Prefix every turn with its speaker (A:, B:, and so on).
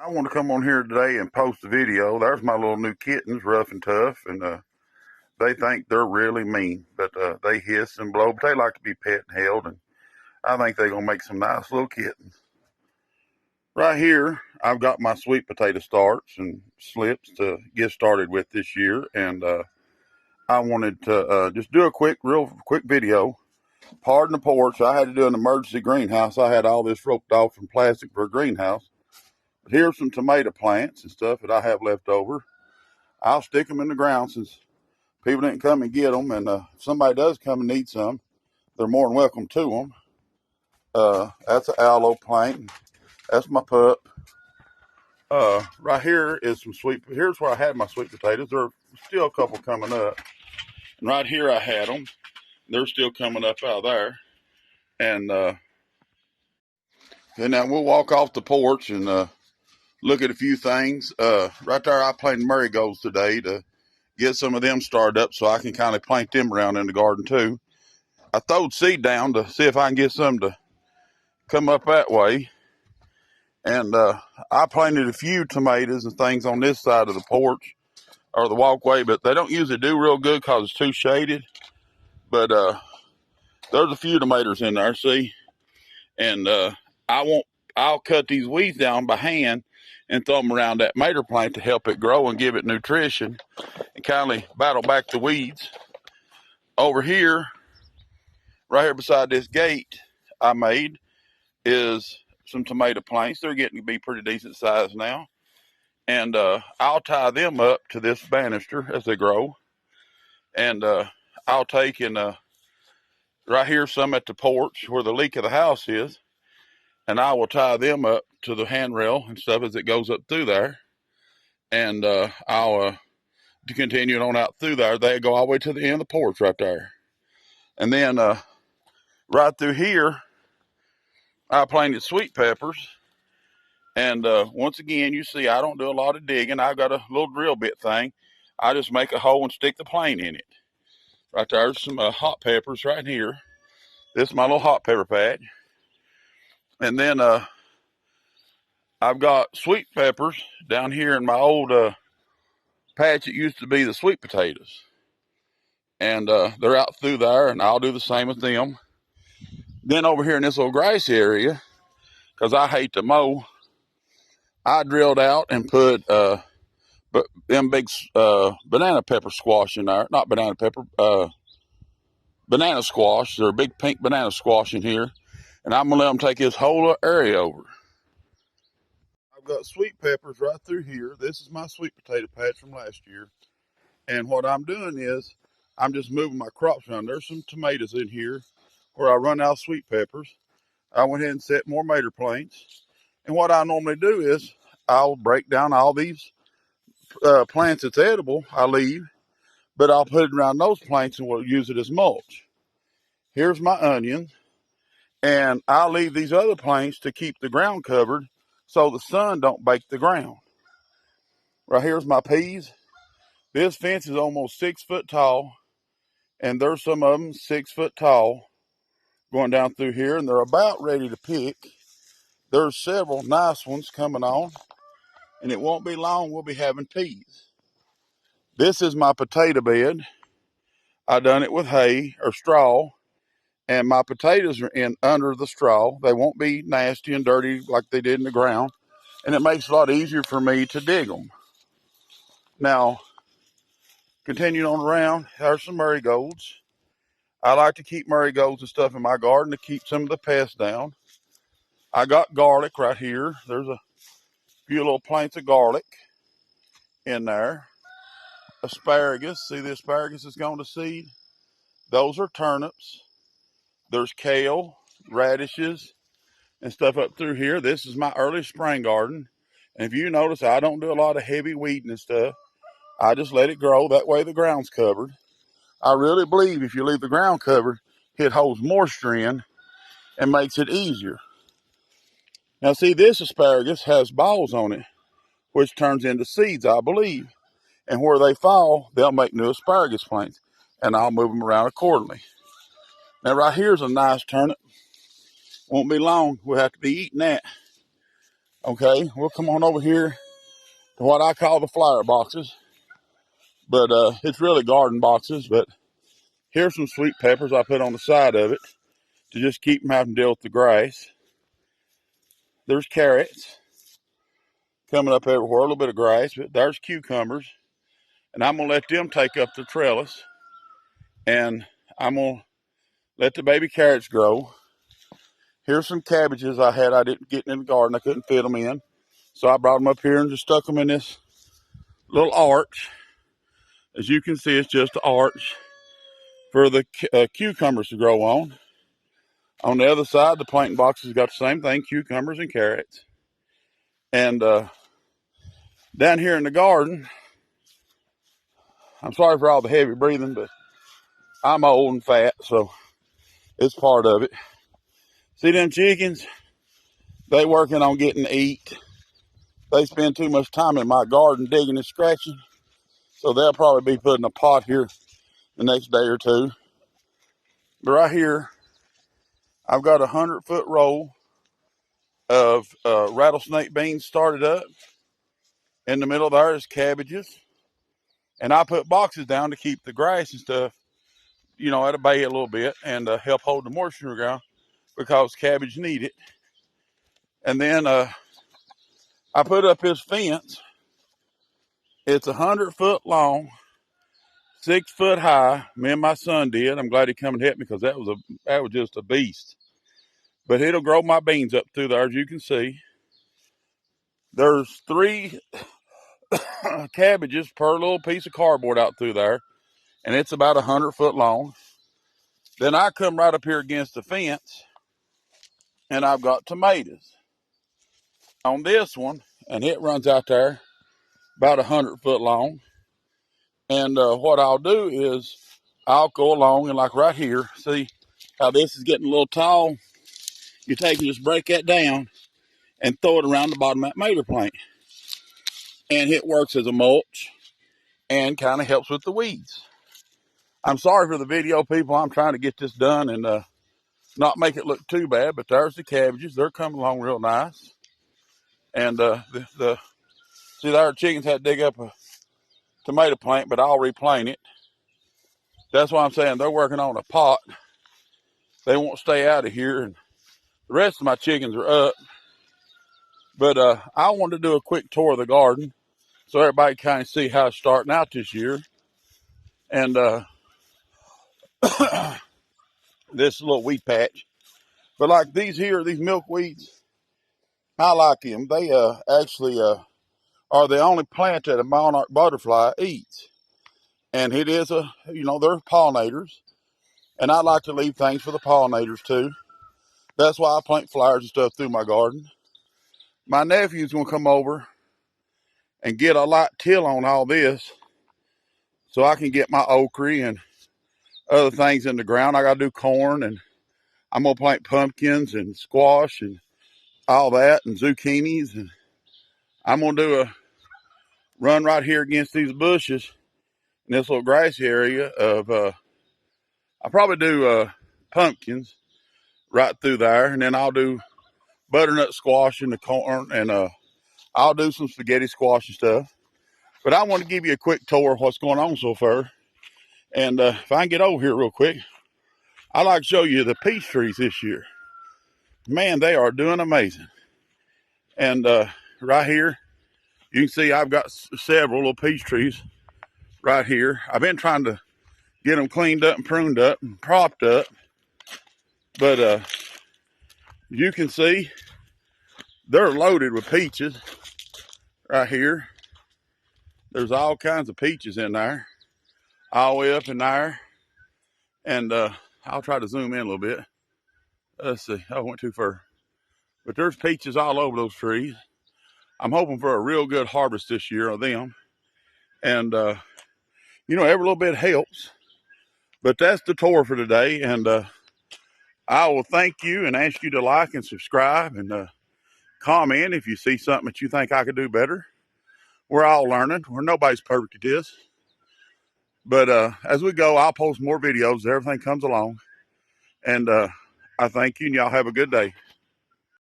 A: I want to come on here today and post a video. There's my little new kittens, Rough and Tough, and they think they're really mean, but they hiss and blow, but they like to be pet and held, and I think they're going to make some nice little kittens. Right here, I've got my sweet potato starts and slips to get started with this year, and I wanted to just do a real quick video. Pardon the porch. I had to do an emergency greenhouse. I had all this roped off from plastic for a greenhouse. But here's some tomato plants and stuff that I have left over. I'll stick them in the ground since people didn't come and get them. And if somebody does come and need some, they're more than welcome to them. That's an aloe plant. That's my pup. Right here is here's where I had my sweet potatoes. There are still a couple coming up. And right here I had them. They're still coming up out of there. And then now we'll walk off the porch and look at a few things. Right there I planted marigolds today to get some of them started up so I can kind of plant them around in the garden too. I throwed seed down to see if I can get some to come up that way. And I planted a few tomatoes and things on this side of the porch or the walkway, but they don't usually do real good because it's too shaded. But there's a few tomatoes in there, see? And I'll cut these weeds down by hand and throw them around that tomato plant to help it grow and give it nutrition and kind of battle back the weeds. Over here, right here beside this gate I made, is some tomato plants. They're getting to be pretty decent size now. And I'll tie them up to this banister as they grow. And I'll take right here some at the porch where the leak of the house is. And I will tie them up to the handrail and stuff as it goes up through there. And I'll continue it on out through there. They go all the way to the end of the porch right there. And then right through here, I planted sweet peppers. And once again, you see, I don't do a lot of digging. I've got a little drill bit thing. I just make a hole and stick the plane in it. Right there's some hot peppers right here. This is my little hot pepper patch. And then I've got sweet peppers down here in my old patch that used to be the sweet potatoes. And they're out through there, and I'll do the same with them. Then over here in this little grass area, because I hate to mow, I drilled out and put them big banana pepper squash in there. Not banana pepper, banana squash. They're a big pink banana squash in here. And I'm going to let them take this whole area over. I've got sweet peppers right through here. This is my sweet potato patch from last year. And what I'm doing is I'm just moving my crops around. There's some tomatoes in here where I run out of sweet peppers. I went ahead and set more tomato plants. And what I normally do is I'll break down all these plants that's edible, I leave, but I'll put it around those plants and we'll use it as mulch. Here's my onions, and I'll leave these other plants to keep the ground covered so the sun don't bake the ground. Right here's my peas. This fence is almost 6 foot tall, and there's some of them 6 foot tall going down through here, and they're about ready to pick. There's several nice ones coming on, and it won't be long we'll be having peas. This is my potato bed. I done it with hay or straw, and my potatoes are in under the straw. They won't be nasty and dirty like they did in the ground, and it makes it a lot easier for me to dig them. Now, continuing on around, there's some marigolds. I like to keep marigolds and stuff in my garden to keep some of the pests down. I got garlic right here. There's a few little plants of garlic in there. Asparagus. See, the asparagus is going to seed. Those are turnips. There's kale, radishes, and stuff up through here. This is my early spring garden. And if you notice, I don't do a lot of heavy weeding and stuff. I just let it grow. That way the ground's covered. I really believe if you leave the ground covered, it holds moisture in and makes it easier. Now see, this asparagus has balls on it, which turns into seeds, I believe. And where they fall, they'll make new asparagus plants. And I'll move them around accordingly. Now right here's a nice turnip. Won't be long, we'll have to be eating that. Okay, we'll come on over here to what I call the flower boxes, but it's really garden boxes. But here's some sweet peppers I put on the side of it to just keep them having to deal with the grass. There's carrots coming up everywhere, a little bit of grass, but there's cucumbers, and I'm gonna let them take up the trellis, and I'm gonna let the baby carrots grow. Here's some cabbages I didn't get in the garden. I couldn't fit them in, so I brought them up here and just stuck them in this little arch. As you can see, it's just an arch for the cucumbers to grow on. On the other side, the planting boxes got the same thing, cucumbers and carrots. And down here in the garden, I'm sorry for all the heavy breathing, but I'm old and fat, so it's part of it. See them chickens? They working on getting to eat. They spend too much time in my garden digging and scratching, so they'll probably be putting a pot here the next day or two. But right here, I've got a 100-foot row of rattlesnake beans started up. In the middle there is cabbages. And I put boxes down to keep the grass and stuff, at a bay a little bit and help hold the moisture around because cabbage need it. And then I put up this fence. It's 100-foot long, 6 foot high. Me and my son did. I'm glad he come and helped me because that was just a beast. But it'll grow my beans up through there, as you can see. There's 3 cabbages per little piece of cardboard out through there, and it's about 100-foot long. Then I come right up here against the fence, and I've got tomatoes on this one, and it runs out there about 100-foot long. And what I'll do is I'll go along and, like right here, see how this is getting a little tall? You take and just break that down and throw it around the bottom of that tomato plant, and it works as a mulch and kind of helps with the weeds. I'm sorry for the video, people. I'm trying to get this done and not make it look too bad, but there's the cabbages. They're coming along real nice. And see, there chickens had to dig up a tomato plant, but I'll replant it. That's why I'm saying they're working on a pot. They won't stay out of here, and the rest of my chickens are up. But I wanted to do a quick tour of the garden so everybody kind of see how it's starting out this year. And this little wheat patch. But like these milkweeds, I like them. They actually are the only plant that a monarch butterfly eats. And it is they're pollinators. And I like to leave things for the pollinators too. That's why I plant flowers and stuff through my garden. My nephew's going to come over and get a light till on all this so I can get my okra and other things in the ground. I got to do corn, and I'm going to plant pumpkins and squash and all that, and zucchinis. And I'm going to do a run right here against these bushes in this little grassy area of, I'll probably do pumpkins right through there, and then I'll do butternut squash and the corn, and I'll do some spaghetti squash and stuff. But I want to give you a quick tour of what's going on so far. And if I can get over here real quick, I'd like to show you the peach trees this year. Man, they are doing amazing. And right here, you can see I've got several little peach trees right here. I've been trying to get them cleaned up and pruned up and propped up. But you can see they're loaded with peaches right here. There's all kinds of peaches in there, all the way up in there. And I'll try to zoom in a little bit. Let's see. I went too far. But there's peaches all over those trees. I'm hoping for a real good harvest this year of them. And, every little bit helps. But that's the tour for today. And I will thank you and ask you to like and subscribe and comment if you see something that you think I could do better. We're all learning. Nobody's perfect at this. But as we go, I'll post more videos as everything comes along. And I thank you, and y'all have a good day.